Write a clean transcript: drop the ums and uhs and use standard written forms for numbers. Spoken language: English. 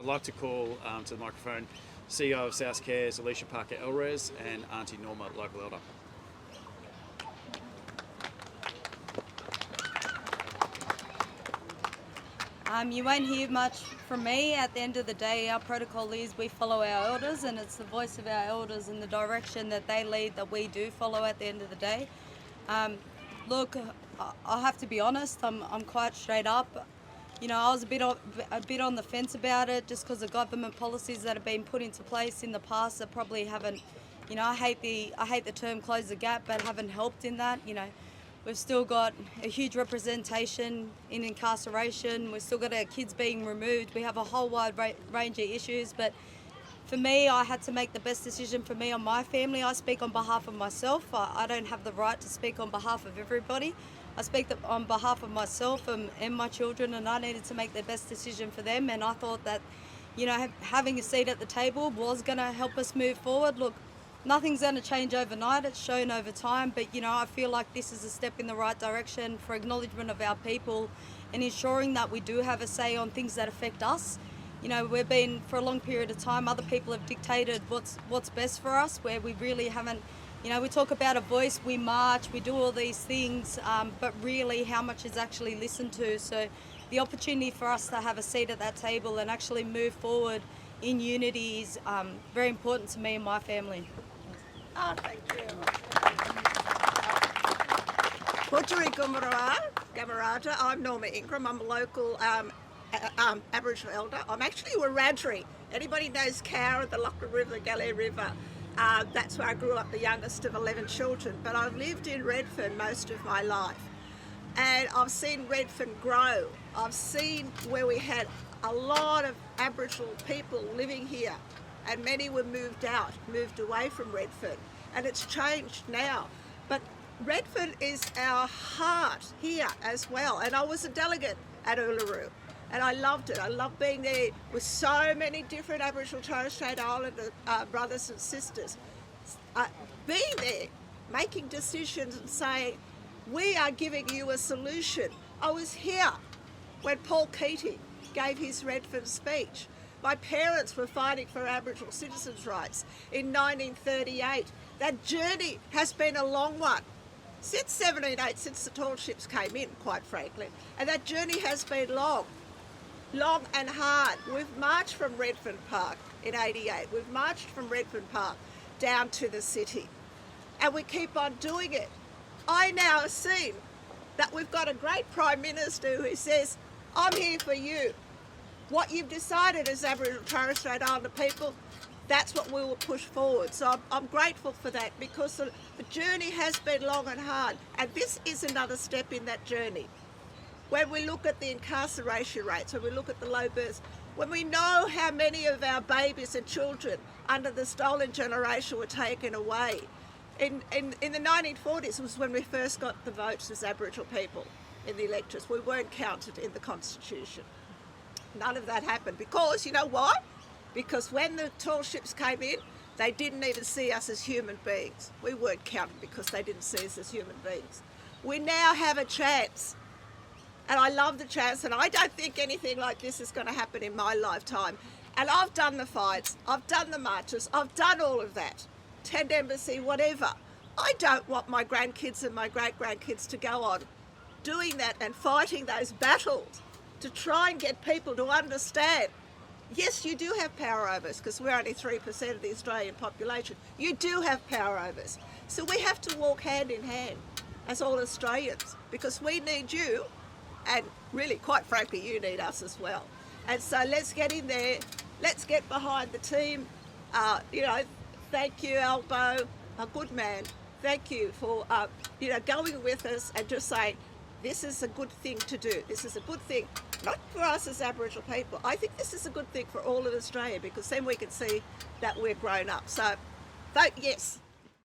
I'd like to call to the microphone CEO of South Cares Alisha Parker-Elrez and Aunty Norma, local elder. You won't hear much from me. At the end of the day, our protocol is we follow our elders, and it's the voice of our elders and the direction that they lead that we do follow at the end of the day. Look, I have to be honest, I'm quite straight up. You know, I was a bit on the fence about it just because of government policies that have been put into place in the past that probably haven't, you know, I hate the term close the gap, but haven't helped in that. You know, we've still got a huge representation in incarceration. We've still got our kids being removed. We have a whole wide range of issues, but for me, I had to make the best decision for me and my family. I speak on behalf of myself. I don't have the right to speak on behalf of everybody. I speak on behalf of myself and my children, and I needed to make the best decision for them. And I thought that, you know, having a seat at the table was going to help us move forward. Look, nothing's going to change overnight. It's shown over time. But, you know, I feel like this is a step in the right direction for acknowledgement of our people and ensuring that we do have a say on things that affect us. You know, we've been, for a long period of time, other people have dictated what's best for us, where we really haven't. You know, we talk about a voice, we march, we do all these things, but really how much is actually listened to. So the opportunity for us to have a seat at that table and actually move forward in unity is very important to me and my family. Oh, thank you. Gamarata. I'm Norma Ingram. I'm a local Aboriginal elder. I'm actually Wiradjuri. Anybody knows Cowra, the Lachlan River, the Galley River? That's where I grew up, the youngest of 11 children, but I've lived in Redfern most of my life, and I've seen Redfern grow. I've seen where we had a lot of Aboriginal people living here, and many were moved away from Redfern, and it's changed now. But Redfern is our heart here as well, and I was a delegate at Uluru. And I loved it. I loved being there with so many different Aboriginal Torres Strait Islander brothers and sisters. Being there, making decisions and saying, we are giving you a solution. I was here when Paul Keating gave his Redfern speech. My parents were fighting for Aboriginal citizens' rights in 1938. That journey has been a long one. Since 1788, since the tall ships came in, quite frankly. And that journey has been long and hard. We've marched from Redfern Park in 88. We've marched from Redfern Park down to the city. And we keep on doing it. I now have seen that we've got a great Prime Minister who says, I'm here for you. What you've decided as Aboriginal Torres Strait Islander people, that's what we will push forward. So I'm grateful for that, because the journey has been long and hard. And this is another step in that journey. When we look at the incarceration rates, when we look at the low births, when we know how many of our babies and children under the stolen generation were taken away. In the 1940s was when we first got the votes as Aboriginal people in the electors. We weren't counted in the Constitution. None of that happened because, you know why? Because when the tall ships came in, they didn't even see us as human beings. We weren't counted because they didn't see us as human beings. We now have a chance. And I love the chance, and I don't think anything like this is going to happen in my lifetime. And I've done the fights, I've done the marches, I've done all of that. Tent Embassy, whatever. I don't want my grandkids and my great-grandkids to go on doing that and fighting those battles to try and get people to understand. Yes, you do have power over us, because we're only 3% of the Australian population. You do have power over us. So we have to walk hand in hand as all Australians, because we need you. And really, quite frankly, you need us as well. And so let's get in there. Let's get behind the team. You know, thank you, Albo, a good man. Thank you for, you know, going with us and just saying, this is a good thing to do. This is a good thing, not for us as Aboriginal people. I think this is a good thing for all of Australia, because then we can see that we're grown up. So vote yes.